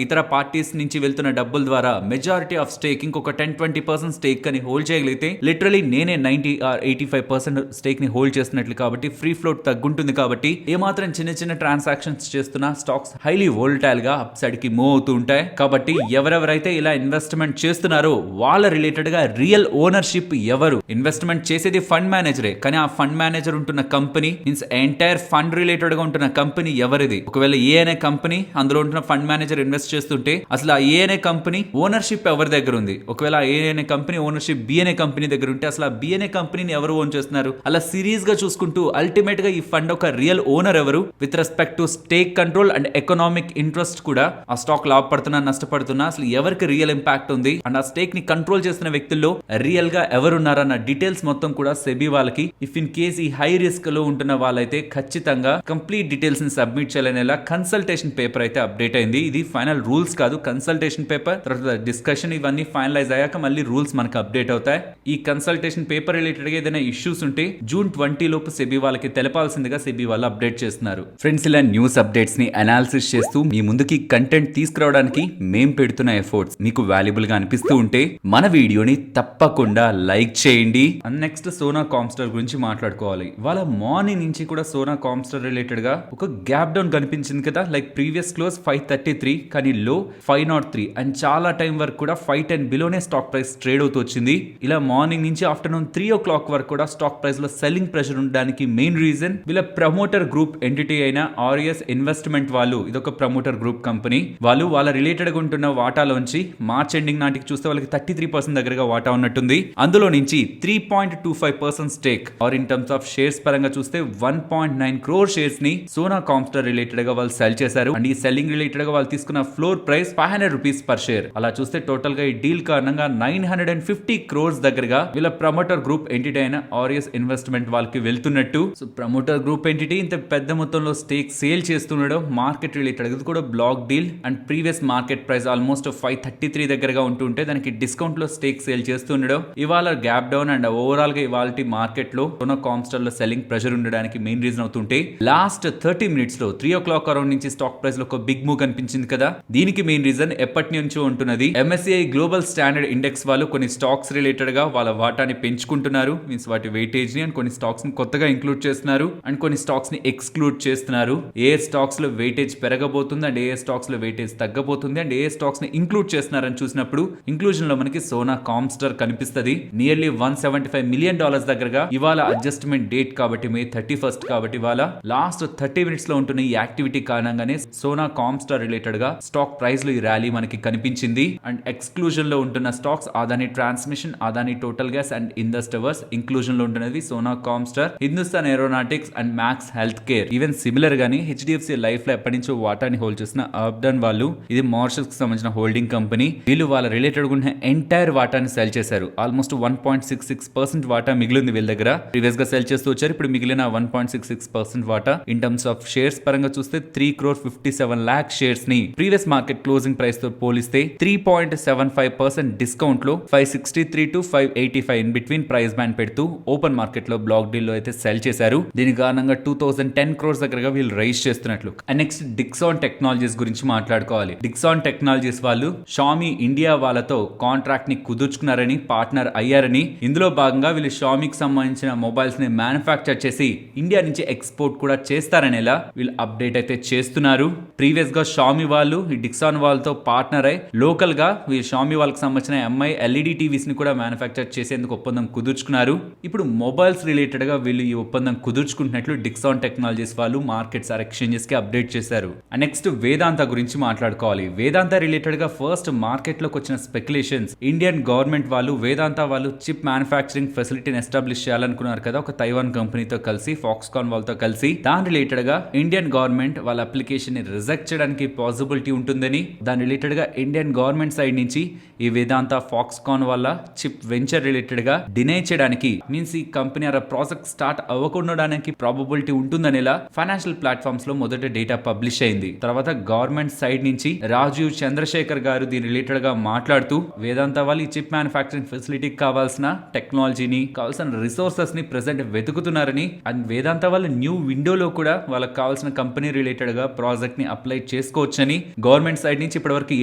ఇతర పార్టీస్ నుంచి వెళ్తున్న డబ్బుల ద్వారా మెజారిటీ ఆఫ్ స్టేక్ ఇంకొక 10-20% స్టేక్ అని హోల్డ్ చేయగలిగితే లిటరలీ నేనే 90 or 85% స్టేక్ ని హోల్డ్ చేస్తున్నట్లు కాబట్టి ఫ్రీ ఫ్లోట్ తగ్గుంటుంది. కాబట్టి ఏమాత్రం చిన్న చిన్న ట్రాన్సాక్షన్స్ చేస్తున్న స్టాక్స్ హైలీ వోల్టైల్ గా అప్ సైడ్ కి మూవ్ అవుతూ ఉంటాయి. కాబట్టి ఎవరెవరైతే ఇలా ఇన్వెస్ట్మెంట్ చేస్తున్నారో వాళ్ళ రిలేటెడ్ గా రియల్ ఓనర్షిప్ ఎవరు? ఇన్వెస్ట్మెంట్ చేసేది ఫండ్ మేనేజరే, కానీ ఆ ఫండ్ మేనేజర్ ఉంటున్న company means entire fund related గా ఉంటున్న కంపెనీ ఎవరిది? ఒకవేళ ఏ అనే కంపెనీ అందులో ఉంటున్న ఫండ్ మేనేజర్ ఇన్వెస్ట్ చేస్తుంటే అసలు ఆ ఏ అనే కంపెనీ ఓనర్షిప్ ఎవరి దగ్గర ఉంది? ఒకవేళ ఏ అనే కంపెనీ ఓనర్షిప్ బి అనే కంపెనీ దగ్గర ఉంటే అసలు ఆ బి అనే కంపెనీని ఎవరు ఓన్ చేస్తున్నారు? అలా సిరీస్ గా చూసుకుంటూ అల్టిమేట్ గా ఈ ఫండ్ ఒక రియల్ ఓనర్ ఎవరు with respect to stake control and economic interest కూడా ఆ స్టాక్ లాభపడుతున్నా నష్టపడుతున్నా అసలు ఎవరికి రియల్ ఇంపాక్ట్ ఉంది అండ్ ఆ స్టేక్ ని కంట్రోల్ చేస్తున్న వ్యక్తుల్లో రియల్ గా ఎవరున్నారన్న డీటెయిల్స్ మొత్తం కూడా సెబీ వాళ్ళకి ఇఫ్ ఇన్ కేస్ ఈ హై రిస్క్ లో ఉంటున్న వాళ్ళైతే ఖచ్చితంగా కంప్లీట్ డీటెయిల్స్ ని సబ్మిట్ చేయాలనేలా కన్సల్టేషన్ పేపర్ అయితే అప్డేట్ అయింది. ఇది ఫైనల్ రూల్స్ కాదు, కన్సల్టేషన్ పేపర్. తర్వాత డిస్కషన్ ఇవన్నీ ఫైనలైజ్ అయ్యాక మళ్ళీ రూల్స్ మనకు అప్డేట్ అవుతాయి. ఈ కన్సల్టేషన్ పేపర్ రిలేటెడ్ గా ఏదైనా ఇష్యూస్ ఉంటే జూన్ 20 లోపు సెబీ వాళ్ళకి తెలపాల్సిందిగా సెబీ వాళ్ళు అప్డేట్ చేస్తున్నారు. ఫ్రెండ్స్, ఇలా న్యూస్ అప్డేట్స్ ని అనాలిసిస్ చేస్తూ మీ ముందుకి కంటెంట్ తీసుకురావడానికి మేం పెడుతున్న ఎఫర్ట్స్ మీకు వాల్యుబుల్ గా అనిపిస్తూ ఉంటే మన వీడియోని తప్పకుండా లైక్ చేయండి. అండ్ నెక్స్ట్ సోనా కామ్స్టర్ గురించి మాట్లాడుకోవాలి. వాళ్ళ మార్నింగ్ నుంచి కూడా సోనా కామ్స్టర్ రిలేటెడ్ గా ఒక గ్యాప్ డౌన్ కనిపించింది కదా. లైక్ ప్రీవియస్ క్లోజ్ 533 కానీ లో 503 అండ్ చాలా టైం వరకు కూడా 510 బిలోనే స్టాక్ ప్రైస్ ట్రేడ్ అవుతూ వచ్చింది. ఇలా మార్నింగ్ నుంచి ఆఫ్టర్నూన్ 3 o'clock వరకు కూడా స్టాక్ ప్రైస్ లో సెల్లింగ్ ప్రెషర్ ఉండడానికి మెయిన్ రీజన్ వీళ్ళ ప్రమోటర్ గ్రూప్ ఎంటిటీ అయిన ఆర్ఎస్ ఇన్వెస్ట్మెంట్ వాళ్ళు, ఇదొక ప్రమోటర్ గ్రూప్ కంపెనీ. వాళ్ళు వాళ్ళ రిలేటెడ్ గా ఉంటున్న వాటాలోంచి మార్చ్ ఎండింగ్ నాటికి చూస్తే వాళ్ళకి 33% దగ్గరగా వాటా ఉన్నట్టుంది. అందులో నుంచి 3.25% stake or in terms of shares పరంగా చూస్తే 1.9 crore షేర్స్ ని సోనా కామ్స్టర్ రిలేటెడ్ గా వాళ్ళు సెల్ చేశారు. అండ్ ఈ సెల్లింగ్ రిలేటెడ్ గా వాళ్ళు తీసుకున్న floor price 500 rupees per share. అలా చూస్తే టోటల్ గా ఈ డీల్ కారణంగా 950 crores దగ్గరగా వీళ్ళ ప్రమోటర్ గ్రూప్ ఎంటిటీ అయిన ఆర్ఎస్ ఇన్వెస్ట్మెంట్ వాళ్ళకి వెళ్తున్నట్టు. సో ప్రమోటర్ గ్రూప్ ఎంటిటీ ఇంత పెద్ద మొత్తంలో స్టేక్ సేల్ చేస్తుండడం మార్కెట్ రిలేటెడ్ ఇది కూడా black deal and previous market price almost 533 దగ్గరగా ఉంటుంటే దానికి డిస్కౌంట్ లో స్టేక్ సేల్ చేస్తుండడం ఇవాళ గ్యాప్ డౌన్ అండ్ ఓవరాల్ గా ఇవాళ మార్కెట్ లో సోనా కామ్స్టర్ లో సెల్లింగ్ ప్రెషర్ ఉండడానికి మెయిన్ రీజన్ అవుతుంటే లాస్ట్ 30 minutes లో 3 o'clock అరౌండ్ నుంచి స్టాక్ ప్రైస్ లో ఒక బిగ్ మూవ్ కనిపించింది కదా. దీనికి మెయిన్ రీజన్ ఎప్పటి నుంచో ఉంటున్నది MSCI గ్లోబల్ స్టాండర్డ్ ఇండెక్స్ వాళ్ళు కొన్ని స్టాక్స్ రిలేటెడ్ గా వాళ్ళ వాటాని పెంచుకుంటున్నారు. మీన్స్ వాటి వెయిటేజ్ ని అండ్ కొన్ని స్టాక్స్ ని కొత్తగా ఇంక్లూడ్ చేస్తున్నారు అండ్ కొన్ని స్టాక్స్ ని ఎక్స్క్లూడ్ చేస్తున్నారు. ఏ స్టాక్స్ లో వెయిటేజ్ పెరగబోతుంది అండ్ ఏ స్టాక్స్ లో వెయిటేజ్ తగ్గబోతుంది అండ్ ఏ స్టాక్స్ ని ఇంక్లూడ్ చేస్తున్నారని చూసినప్పుడు ఇంక్లూజన్ లో మనకి సోనా కామ్స్టర్ కనిపిస్తుంది. నియర్లీ $175 million దగ్గరగా ఇవాళ అడ్జస్ట్మెంట్ డేట్ కాబట్టి May 31st కాబట్టి ఇవాళ లాస్ట్ 30 minutes లో ఉంటున్న ఈ యాక్టివిటీ కారణంగానే సోనా కామ్స్టర్ రిలేటెడ్ గా స్టాక్ ప్రైస్ లో ఈ ర్యాలీ మనకి కనిపించింది. అండ్ ఎక్స్క్లూజన్ లో ఉంటున్న stocks Adani transmission, Adani total gas and Indus towers. Inclusion లో ఉంటున్నది Sona Comstar, Hindustan aeronautics and max healthcare. Even similar గానీ HDFC లైఫ్ లో ఎప్పటి నుంచో వాటాని హోల్డ్ చేసిన అబ్డన్ వాళ్ళు, ఇది మారిషస్ కి సంబంధించిన హోల్డింగ్ కంపెనీ. వీళ్ళు వాళ్ళ రిలేటెడ్ ఉన్న ఎంటైర్ వాటాని సెల్ చేశారు. ఆల్మోస్ట్ 1.66% వాటా మిగిలింది వీళ్ళ దగ్గర. ప్రీవియస్ గా సెల్ చేస్తూ వచ్చారు. ఇప్పుడు మిగిలిన 1.66% వాటా ఇన్ టర్మ్స్ ఆఫ్ షేర్స్ పరంగా చూస్తే 3 3,57 lakh షేర్స్ ని ప్రీవియస్ మార్కెట్ క్లోజింగ్ ప్రైస్ తో పోలిస్తే 3.75% డిస్కౌంట్ లో 563 to 585 in between price band పెడుతూ ఓపెన్ మార్కెట్ లో బ్లాక్ డీల్ లో అయితే సెల్ చేశారు. దీని కారణంగా 2010 crores దగ్గరగా వీళ్ళు రైజ్ చేస్తున్నట్లు. అండ్ నెక్స్ట్ డిక్సాన్ టెక్నాలజీస్ గురించి మాట్లాడుకోవాలి. డిక్సాన్ టెక్నాలజీస్ వాళ్ళు షామీ ఇండియా వాళ్ళతో కాంట్రాక్ట్ ని కుదుర్చుకున్నారని, పార్ట్నర్ అయ్యారని, ఇందులో భాగంగా వీళ్ళు షామీకి సంబంధించిన మొబైల్స్ ని మ్యానుఫ్యాక్చర్ చేసి ఇండియా నుంచి ఎక్స్పోర్ట్ కూడా చేస్తారనేలా వీళ్ళు అప్డేట్ అయితే చేస్తున్నారు. ప్రీవియస్ గా షామీ వాళ్ళు ఈ డిక్సాన్ వాళ్ళతో పార్ట్నర్ అయి లోకల్ గా వీళ్ళు షామీ వాళ్ళకి సంబంధించిన ఎంఐ ఎల్ఈడి టీవీస్ ని కూడా మ్యానుఫ్యాక్చర్ చేసేందుకు ఒప్పందం కుదుర్చుకున్నారు. ఇప్పుడు మొబైల్స్ రిలేటెడ్ గా వీళ్ళు ఈ ఒప్పందం కుదుర్చుకుంటున్నట్లు డిక్సాన్ టెక్నాలజీస్ వాళ్ళు మార్కెట్స్ ఆర్ ఎక్స్చేంజెస్ కి అప్డేట్ చేశారు. నెక్స్ట్ వేదాంత గురించి మాట్లాడుకోవాలి. వేదాంత రిలేటెడ్ గా ఫస్ట్ మార్కెట్ లోకి వచ్చిన స్పెక్యులేషన్స్, ఇండియన్ గవర్నమెంట్ వాళ్ళు వేదాంత వాళ్ళు చిప్ మ్యానుఫ్యాక్చరింగ్ ఫెసిలిటీని ఎస్టాబ్లిష్ చేయాలనుకున్నారు కదా, ఒక తైవాన్ కంపెనీతో కలిసి, ఫాక్స్కాన్ వాళ్ళతో కలిసి. దాని రిలేటెడ్ గా ఇండియన్ గవర్నమెంట్ వాళ్ళ అప్లికేషన్ ని రిజెక్ట్ చేయడానికి పాసిబిలిటీ ఉంటుందని, దాని రిలేటెడ్ గా ఇండియన్ గవర్నమెంట్ సైడ్ నుంచి ఈ వేదాంత ఫాక్స్కాన్ వల్ల చిప్ వెంచర్ రిలేటెడ్ గా డినై చేయడానికి, మీన్స్ ఈ కంపెనీ ఆ ప్రాజెక్ట్ స్టార్ట్ అవ్వకుండడానికి ప్రాబబిలిటీ ఉంటుందనేలా ఫైనాన్షియల్ ప్లాట్ఫామ్స్ లో మొదట డేటా పబ్లిష్ అయింది. తర్వాత గవర్నమెంట్ సైడ్ నుంచి రాజీవ్ చంద్రశేఖర్ గారు దీని రిలేటెడ్ గా మాట్లాడుతూ వేదాంత వాళ్ళు ఈ చిప్ మ్యానుఫ్యాక్చరింగ్ ఫెసిలిటీకి కావాల్సిన టెక్నాలజీని, కావాల్సిన రిసోర్సెస్ ని ప్రెసెంట్ వెతుకుతున్నారని, అండ్ వేదాంత వాళ్ళు న్యూ విండోలో కూడా వాళ్ళకి కావాల్సిన కంపెనీ రిలేటెడ్ గా ప్రాజెక్ట్ ని అప్లై చేసుకోవచ్చని, గవర్నమెంట్ సైడ్ నుంచి ఇప్పటివరకు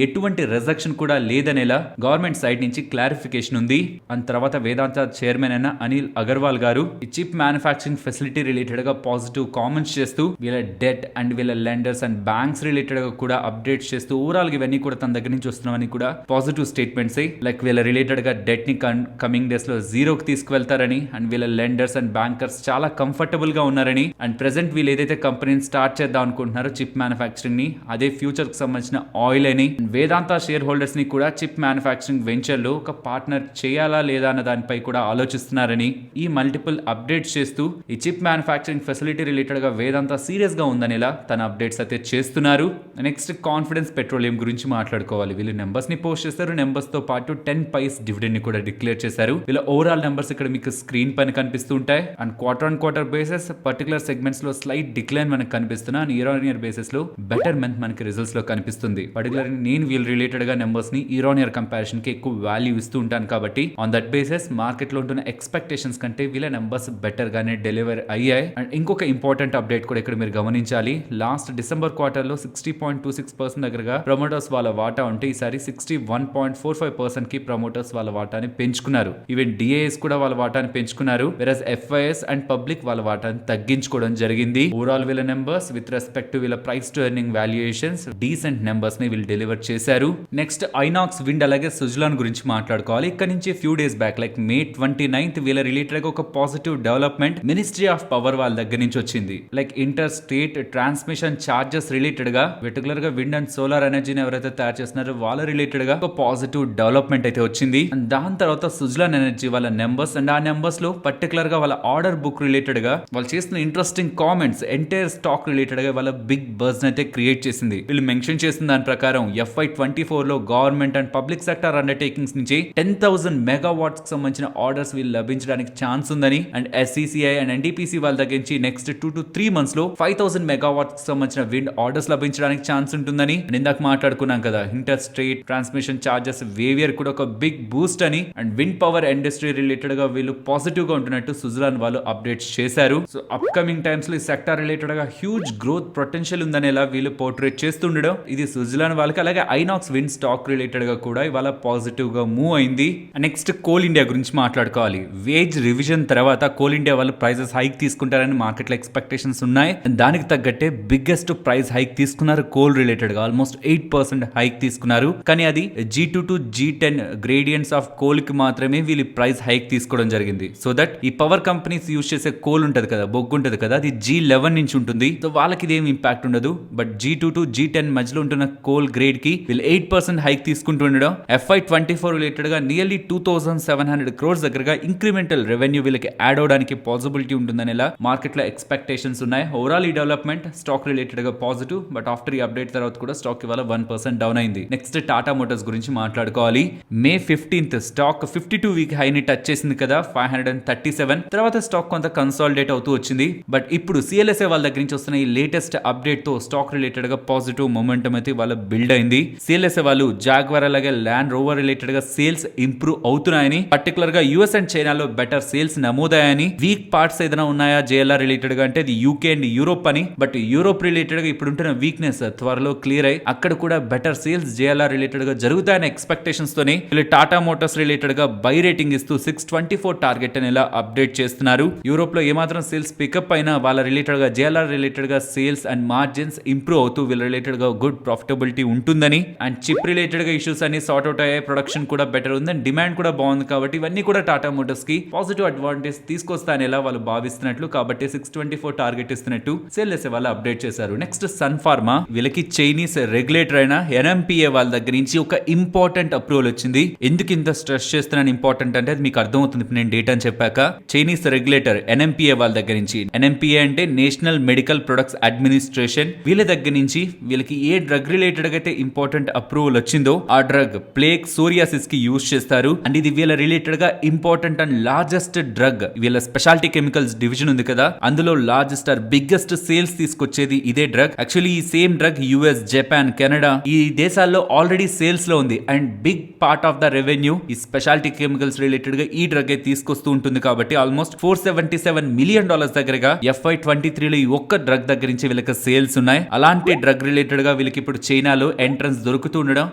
ఎటువంటి రిజెక్షన్ కూడా లేదనేలా గవర్నమెంట్ సైడ్ నుంచి క్లారిఫికేషన్ ఉంది. అండ్ తర్వాత వేదాంత చైర్మన్ అయిన అనిల్ అగర్వాల్ గారు ఈ చిప్ మ్యానుఫ్యాక్చరింగ్ ఫెసిలిటీ రిలేటెడ్ గా పాజిటివ్ కామెంట్స్ చేస్తూ వీళ్ళ డెట్ అండ్ వీళ్ళ లెండర్స్ అండ్ బ్యాంక్స్ రిలేటెడ్ గా కూడా అప్డేట్స్ చేస్తూ ఓవరాల్ ఇవన్నీ కూడా తన దగ్గర నుంచి వస్తున్నామని కూడా పాజిటివ్ స్టేట్మెంట్స్ లైక్ వీళ్ళ రిలేటెడ్ గా డెట్ ని కమింగ్ డేస్ లో జీరోకి తీసుకువెళ్తారని, అండ్ వీళ్ళ లెండర్స్ అండ్ బ్యాంకర్స్ చాలా కంఫర్టబుల్ గా ఉన్నారని, అండ్ ప్రెసెంట్ వీళ్ళు ఏదైతే కంపెనీని స్టార్ట్ చేద్దాం అనుకుంటున్నారో చిప్ మ్యానుఫ్యాక్చరింగ్ ని, అదే ఫ్యూచర్ కి సంబంధించిన ఆయిల్ అని, వేదాంత షేర్ హోల్డర్స్ ని కూడా చిప్ మ్యానుఫ్యాక్చరింగ్ వెంచర్ లో ఒక పార్ట్నర్ చేయాలా లేదా అన్న దానిపై కూడా ఆలోచిస్తున్నారని, ఈ మల్టిపుల్ అప్డేట్స్ చేస్తూ ఈ చిప్ మ్యానుఫ్యాక్చరింగ్ ఫెసిలిటీ రిలేటెడ్ గా వేదాంత సీరియస్ గా ఉందనేలా తన అప్డేట్స్ అయితే చేస్తున్నారు. నెక్స్ట్ కాన్ఫిడెన్స్ పెట్రోలియం గురించి మాట్లాడుకోవాలి. వీళ్ళు నెంబర్స్ ని పోస్ట్ చేస్తారు. నెంబర్స్ తో పాటు 10 పైస్ డివిడెండ్ ని కూడా డిక్లేర్ చేశారు. వీళ్ళ ఓవరాల్ నెంబర్స్ ఇక్కడ మీకు స్క్రీన్ పైన కనిపిస్తూ ఉంటాయి. And quarter on quarter basis particular segments లో స్లైట్ డిక్లైన్ మనకు కనిపిస్తున్నా, and year on year basis లో బెటర్ మంత్ మనకి రిజల్ట్స్ లో కనిపిస్తుంది. పర్టికులర్ నేను వీళ్ళ రిలేటెడ్ గా నెంబర్స్ ని ఇయర్ ఆన్ ఇయర్ కంపారిజన్ కి ఎక్కువ వాల్యూ ఇస్తూ ఉంటాను కాబట్టి ఆన్ దట్ బేసిస్ మార్కెట్ లో ఉంటున్న ఎక్స్పెక్టేషన్స్ కంటే వీళ్ళ నెంబర్స్ బెటర్ గానే డెలివర్ అయ్యాయి. అండ్ ఇంకొక ఇంపార్టెంట్ అప్డేట్ కూడా ఇక్కడ మీరు గమనించాలి. లాస్ట్ డిసెంబర్ క్వార్టర్ లో 60.26% దగ్గరగా ప్రమోటర్స్ వాళ్ళ వాటా ఉంటే ఈసారి 61.45% కి ప్రమోటర్స్ వాళ్ళ వాటాని పెంచుకున్నారు. ఈవెన్ డిఏఎస్ కూడా వాళ్ళ వాటాని పెంచుకున్నారు. వెరస్ ఎఫ్ఐఎస్ అండ్ పబ్లిక్ వాళ్ళ వాటాని తగ్గించుకోవడం జరిగింది. ఓవరాల్ వీళ్ళ నెంబర్స్ విత్ రెస్పెక్ట్ టు వీళ్ళ price to earning valuations decent numbers ని వీళ్ళు డెలివర్ చేశారు. నెక్స్ట్ ఐనాక్స్ విండ్ అలాగే సుజలాన్ గురించి మాట్లాడుకోవాలి. ఇక్కడ నుంచి few days back like May 29th వీళ్ళ రిలేటెడ్ గా ఒక positive development ministry of power వాళ్ళ దగ్గర నుంచి వచ్చింది. Like inter state transmission charges related గా పర్టికులర్ గా విండ్ అండ్ సోలార్ ఎనర్జీని ఎవరైతే తయారు చేస్తున్నారో వాళ్ళ రిలేటెడ్ గా ఒక పాజిటివ్ డెవలప్మెంట్ అయితే వచ్చింది. అండ్ దాని తర్వాత సుజలాన్ ఎనర్జీ వాళ్ళ నెంబర్స్ అండ్ ఆ నెంబర్స్ లో పర్టికులర్ గా వాళ్ళ ఆర్డర్ బుక్ రిలేటెడ్ గా వాళ్ళు చేస్తున్న interesting comments entire stock related గా వాళ్ళ బిగ్ బజ్ అయితే క్రియేట్ చేసింది. వీళ్ళు మెన్షన్ చేసిన దాని ప్రకారం FY24 లో government and public sector undertakings నుంచి 10,000 మెగావాట్స్ కి సంబంధించిన ఆర్డర్స్ వీళ్ళు లభించడానికి ఛాన్స్ ఉందని, అండ్ SCCI అండ్ NTPC వాళ్ళ దగ్గర నుంచి నెక్స్ట్ 2 to 3 months లో 5,000 మెగావాట్స్ కి సంబంధించిన విండ్ ఆర్డర్స్ లభించడానికి ఛాన్స్ ఉంటుందని. ఇందాక మాట్లాడుకున్నాం కదా inter state transmission charges waiver కూడా ఒక బిగ్ బూస్ట్ అని, and wind power industry related గా వీళ్ళు పాజిటివ్ గా ఉంటున్నట్టు సుజలాన్ వాళ్ళు అప్డేట్స్ చేశారు. సో అప్ కమింగ్ టైమ్స్ లో ఈ సెక్టర్ రిలేటెడ్ గా హ్యూజ్ గ్రోత్ పొటెన్షియల్ ఉందనేలా వీళ్ళు పోర్ట్రేట్ చేస్తుండడం ఇది సుజలాన్ వాళ్ళకి. అలాగే ఐనాక్స్ విండ్ స్టాక్ రిలేటెడ్ గా కూడా ఇవాళ పాజిటివ్ గా మూవ్ అయింది. నెక్స్ట్ కోల్ ఇండియా గురించి మాట్లాడుకోవాలి. వేజ్ రివిజన్ తర్వాత కోల్ ఇండియా వాళ్ళు ప్రైజెస్ హైక్ తీసుకుంటారని మార్కెట్ లో ఎక్స్పెక్టేషన్స్ ఉన్నాయి. దానికి తగ్గట్టే బిగ్గెస్ట్ ప్రైస్ హైక్ తీసుకున్నారు కోల్ రిలేటెడ్ గా ఆల్మోస్ట్ 8% హైక్ తీసుకున్నారు. కానీ అది G2 to G10 gradients of coal కి మాత్రమే వీళ్ళు ప్రైస్ హైక్ తీసుకోవడం జరిగింది. సో దట్ ఈ పవర్ కంపెనీస్ యూజ్ చేసే కోల్ ఉంటది కదా, బొగ్గు ఉంటది కదా, అది G11 నుంచి ఉంటుంది. సో వాళ్ళకి ఇదేం ఇంపాక్ట్ ఉండదు. బట్ G2 to G10 మధ్యలో ఉంటున్న కోల్ గ్రేడ్ కి వీళ్ళు 8% హైక్ తీసుకుంటుండడం FY24 రిలేటెడ్ గా నియర్లీ 2,700 crores దగ్గరగా ఇంక్రిమెంటల్ రెవెన్యూ వీళ్ళకి యాడ్ అవడానికి పాసిబిలిటీ ఉంటుందనేలా మార్కెట్ లో ఎక్స్పెక్టేషన్స్ ఉన్నాయి. ఓవరాల్ ఈ డెవలప్మెంట్ స్టాక్ రిలేటెడ్ గా పాజిటివ్. బట్ ఆఫ్టర్ ఈ అప్డేట్ తర్వాత కూడా స్టాక్ ఇవాళ 1% డౌన్ అయింది. నెక్స్ట్ టాటా మోటార్స్ గురించి మాట్లాడుకోవాలి. May 15th స్టాక్ 52 వీక్ హైని టచ్ చేసింది కదా 537. తర్వాత స్టాక్ కొంత కన్సాలిడేట్ అవుతూ వచ్చింది. బట్ ఇప్పుడు CLSA వాళ్ళ దగ్గర నుంచి వస్తున్న ఈ లేటెస్ట్ అప్డేట్ తో స్టాక్ రిలేటెడ్ గా పాజిటివ్ మొమెంటం అయితే వాళ్ళ బిల్డ్ అయింది. సిఎల్ఎస్ఏ వాళ్ళు జాగ్వార్ అలాగే ల్యాండ్ రోవర్ రిలేటెడ్ గా సేల్స్ ఇంప్రూవ్ అవుతున్నాయని, పర్టికులర్ గా యుఎస్ అండ్ చైనాలో బెటర్ సేల్స్ నమోదయ్యాయని, వీక్ పార్ట్స్ ఏదైనా ఉన్నాయా జేఎల్ఆర్ రిలేటెడ్ గా అంటే అది యూకే అండ్ యూరోప్ అని. బట్ యూరోప్ రిలేటెడ్ గా ఇప్పుడుంటున్న వీక్నెస్ త్వరలో క్లియర్ అయ్యి అక్కడ కూడా బెటర్ సేల్స్ జేఎల్ఆర్ రిలేటెడ్ గా జరుగుతాయనే ఎక్స్పెక్టేషన్స్ తోనే వీళ్ళు టాటా మోటార్స్ రిలేటెడ్ గా బై రేటింగ్ ఇస్తూ 624 టార్గెట్ అని ఇలా అప్డేట్ చేస్తున్నారు. యూరోప్ లో ఏమాత్రం సేల్స్ పికప్ అయినా వాళ్ళ రిలేటెడ్ గా జేఎల్ఆర్ రిలేటెడ్ గా సేల్స్ అండ్ మార్జిన్స్ ఇంప్రూవ్ అవుతూ వీళ్ళ రిలేటెడ్ గా గుడ్ ప్రాఫిటబిలిటీ ఉంటుందని, అండ్ చిప్ రిలేటెడ్ గా ఇష్యూస్ అన్ని సార్ట్ అవుట్ అయ్యాయి, ప్రొడక్షన్ కూడా బెటర్ ఉంది అండ్ డిమాండ్ కూడా బాగుంది. కాబట్టి ఇవన్నీ కూడా టాటా మోటార్స్ కి పాజిటివ్ అడ్వాంటేజ్ తీసుకొస్తాయని ఎలా వాళ్ళు భావిస్తున్నట్లు, కాబట్టి 624 టార్గెట్ ఇస్తున్నట్టు సేల్స్ వాళ్ళు అప్డేట్ చేశారు. నెక్స్ట్ సన్ ఫార్మా, వీళ్ళకి చైనీస్ రెగ్యులేటర్ అయిన ఎన్ఎంపిఏ వాళ్ళ దగ్గర నుంచి ఒక ఇంపార్టెంట్ అప్రూవల్ వచ్చింది. ఎందుకు ఇంత స్ట్రెస్ చేస్తున్నాను ఇంపార్టెంట్ అంటే అది మీకు అర్థమవుతుంది నేను డేటా అని చెప్పాక. చైనీస్ రెగ్యులేటర్ ఎన్ఎంపిఏ వాళ్ళ దగ్గర నుంచి, ఎన్ఎంపిఏ అంటే నేషనల్ మెడికల్ ప్రొడక్ట్స్ అడ్మినిస్ట్రేషన్, వీళ్ళ దగ్గర నుంచి వీళ్ళకి ఏ డ్రగ్ రిలేటెడ్ గా అయితే ఇంపార్టెంట్ అప్రూవల్ వచ్చిందో ఆ డ్రగ్ ప్లేగ్ సోరియాసిస్ కి యూజ్ చేస్తారు. అండ్ ఇది వీళ్ళ రిలేటెడ్ గా ఇంపార్టెంట్ అండ్ లార్జెస్ట్ డ్రగ్. వీళ్ళ స్పెషాలిటీ కెమికల్స్ డివిజన్ ఉంది కదా, అందులో లార్జెస్ట్ ఆర్ బిగ్గెస్ట్ సేల్స్ తీసుకొచ్చేది ఇదే డ్రగ్. యాక్చువల్లీ ఈ same drug US, Japan, Canada ఈ దేశాల్లో ఆల్రెడీ సేల్స్ లో ఉంది. And big part of the revenue ఈ స్పెషాలిటీ కెమికల్స్ రిలేటెడ్ గా ఈ డ్రగ్ తీసుకొస్తూ ఉంటుంది. కాబట్టి ఆల్మోస్ట్ $477 మిలియన్ దగ్గరగా FY23 లో ఈ ఒక్క డ్రగ్ దగ్గర నుంచి వీళ్ళకి సేల్స్ ఉన్నాయి. అలాంటి డ్రగ్ రిలేటెడ్ గా వీళ్ళకి ఇప్పుడు చైనాలో ఎంట్రన్స్ దొరుకుతూ ఉండడం,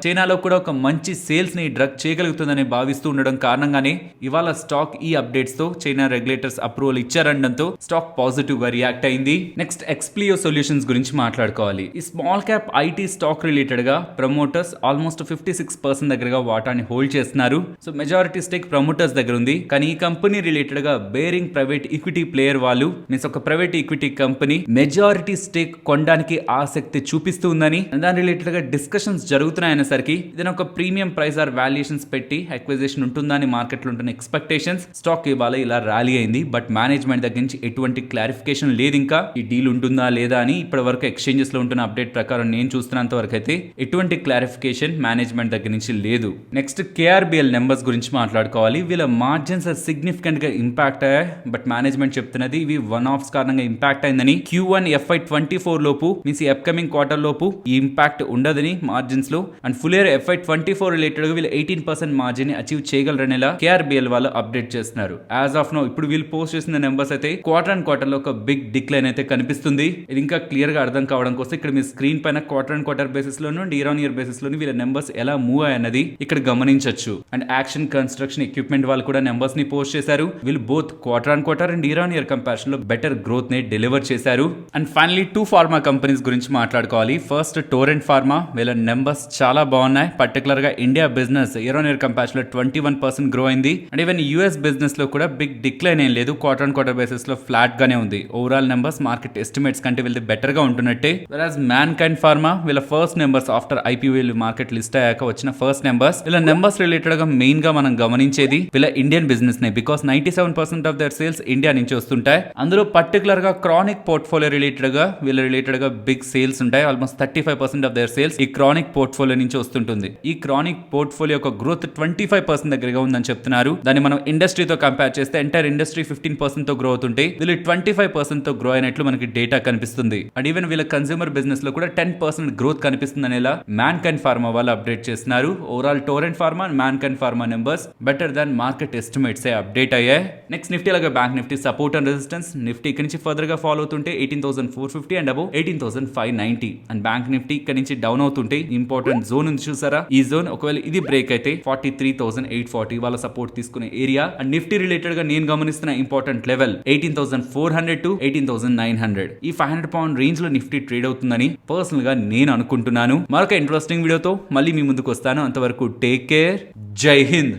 చైనాలో కూడా ఒక మంచి సేల్స్ ని డ్రగ్ చేయగలుగుతుందని భావిస్తూ ఉండడం కారణంగానే ఇవాళ స్టాక్ ఈ అప్డేట్స్ తో చైనా రెగ్యులేటర్స్ అప్రూవల్ ఇచ్చారనడంతో స్టాక్ పాజిటివ్ గా రియాక్ట్ అయింది. నెక్స్ట్ ఎక్స్ప్లియో సొల్యూషన్స్ గురించి మాట్లాడుకోవాలి. ఈ small cap IT stock related గా ప్రమోటర్స్ ఆల్మోస్ట్ 56% దగ్గరగా వాటాని హోల్డ్ చేస్తున్నారు. సో మెజారిటీ స్టేక్ ప్రమోటర్స్ దగ్గర ఉంది. కానీ ఈ కంపెనీ రిలేటెడ్ గా బేరింగ్ ప్రైవేట్ ఈక్విటీ ప్లేయర్ వాళ్ళు, మీన్స్ ఒక private equity company majority stake కొనడానికి ఆసక్తి చూపిస్తూ ఉందని, దాని రిలేటెడ్ గా డిస్కషన్స్ జరుగుతున్నాయనేసరికి ఇది ఒక ప్రీమియం ప్రైస్ ఆర్ వాల్యుయేషన్స్ పెట్టి అక్విజిషన్ ఉంటుందని మార్కెట్ లో ఉంటున్న ఎక్స్పెక్టేషన్స్, స్టాక్ ఇవాళ ఇలా ర్యాలీ అయింది. బట్ మేనేజ్మెంట్ దగ్గర నుంచి ఎటువంటి క్లారిఫికేషన్ లేదు ఇంకా ఈ డీల్ ఉంటుందా లేదా అని. ఇప్పటి వరకు ఎక్స్చేంజెస్ లో ఉంటున్న అప్డేట్ ప్రకారం నేను చూస్తున్నంత వరకు అయితే ఎటువంటి క్లారిఫికేషన్ మేనేజ్మెంట్ దగ్గర నుంచి లేదు. నెక్స్ట్ కేఆర్బిఎల్ నెంబర్స్ గురించి మాట్లాడుకోవాలి. వీళ్ళ మార్జిన్స్ సిగ్నిఫికెంట్ గా ఇంపాక్ట్ అయ్యాయి. బట్ మేనేజ్మెంట్ చెప్తున్నది ఇవి వన్ ఆఫ్స్ కారణంగా ఇంపాక్ట్ అయిందని. Q1 FY24 లోపు మీన్స్ అప్కమింగ్ క్వార్టర్ లోపు ఈ ఇంపాక్ట్ ఉండదని మార్జిన్స్ లో. And full year FY24 related గా వీళ్ళు 18% మార్జిన్ ని అచీవ్ చేయగలరనేలా కేఆర్బిఎల్ వాళ్ళు అప్డేట్ చేస్తున్నారు. యాజ్ ఆఫ్ నో ఇప్పుడు వీళ్ళు పోస్ట్ చేసిన నెంబర్స్ అయితే క్వార్టర్ అండ్ క్వార్టర్ లో ఒక బిగ్ డిక్లైన్ అయితే కనిపిస్తుంది. ఇది ఇంకా క్లియర్ గా అర్థం కావడం కోసం ఇక్కడ మీ స్క్రీన్ పైన క్వార్టర్ అండ్ క్వార్టర్ బేసిస్ లోను and year on year basis లోను వీళ్ళ నెంబర్స్ ఎలా మూవ్ అయ్యన్నది ఇక్కడ గమనించొచ్చు. అండ్ యాక్షన్ కన్స్ట్రక్షన్ ఎక్విప్మెంట్ వాళ్ళు కూడా నెంబర్స్ ని పోస్ట్ చేశారు. వీళ్ళు both quarter and quarter and year on year comparison లో బెటర్ గ్రోత్ ని డెలివర్ చేశారు. అండ్ ఫైనలీ 2 ఫార్మా కంపెనీస్ గురించి మాట్లాడుకోవాలి. ఫస్ట్ టోరెంట్ ఫార్మా, వీళ్ళ నెంబర్స్ చాలా బాగున్నాయి. పర్టికులర్ గా India business year on year comparison లో 21% గ్రో అయింది. అండ్ ఈవెన్ యూఎస్ బిజినెస్ లో కూడా బిగ్ డిక్లైన్ ఏం లేదు, క్వార్టర్ అండ్ క్వార్టర్ బేసిస్ లో ఫ్లాట్ గానే ఉంది. ఓవరాల్ నెంబర్స్ మార్కెట్ ఎస్టిమేట్స్ కంటే వీళ్ళది బెటర్ గా ఉంటున్నట్టే. వెరాజ్ మ్యాన్ కైండ్ ఫార్మా వీళ్ళ first numbers after IPO market list అయ్యాక వచ్చిన ఫస్ట్ నెంబర్స్. వీళ్ళ నెంబర్స్ రిలేటెడ్ గా మెయిన్ గా మనం గమనించేది వీళ్ళ ఇండియన్ బిజినెస్ నే. Because 97% of their sales India నుంచి వస్తుంటాయి. అందులో పర్టికులర్ గా క్రానిక్ పోర్ట్ఫోలియో రిలేటెడ్ గా వీళ్ళ రిలేటెడ్ గా బిగ్ సేల్స్ ఉంటాయి. ఆల్మోస్ట్ 35% ఆఫ్ దర్ సేల్స్ ఈ క్రానిక్ పోర్ట్ఫోలియో నుంచి వస్తుంటుంది. ఈ క్రానిక్ పోర్ట్ఫోలియో యొక్క గ్రోత్ 25% దగ్గరగా ఉందని చెప్తున్నారు. దాన్ని మనం ఇండస్ట్రీతో కంపేర్ చేస్తే ఎంటైర్ ఇండస్ట్రీ 15% తో గ్రో అవుతుంటే వీళ్ళు 25% తో గ్రో అయినట్లు మనకి డేటా కనిపిస్తుంది. అండ్ ఈవెన్ వీళ్ళ కన్స్యూమర్ బిజినెస్ లో కూడా 10% గ్రోత్ కనిపిస్తుంది అనేలా మ్యాన్ కైండ్ ఫార్మా వాళ్ళు అప్డేట్ చేస్తున్నారు. Overall torrent pharma and man kind pharma numbers better than market estimates update అయ్యాయి. నెక్స్ట్ నిఫ్టీ అలాగే bank Nifty support and resistance. Nifty ఇక్కడ నుంచి ఫర్దర్ గా ఫాలో అవుతుంటే 18,450 and above 18,590. And bank Nifty ఇక్కడ నుంచి డౌన్ అవుతుంటే ఇంపార్టెంట్ జోన్ ఉంది చూసారా, ఈ జోన్ ఒకవేళ ఇది బ్రేక్ అయితే 43,840 వాళ్ళ సపోర్ట్ తీసుకునే ఏరియా. అండ్ నిఫ్టీ రిలేటెడ్ గా నేను గమనిస్తున్న ఇంపార్టెంట్ లెవెల్ 18,400 to 18,900. ఈ 500 పాయింట్ రేంజ్ లో నిఫ్టీ ట్రేడ్ అవుతుందని పర్సనల్ గా నేను అనుకుంటున్నాను. మరొక ఇంట్రెస్టింగ్ వీడియోతో మళ్ళీ మీ ముందుకు వస్తాను. అంతవరకు టేక్ కేర్, జై హింద్.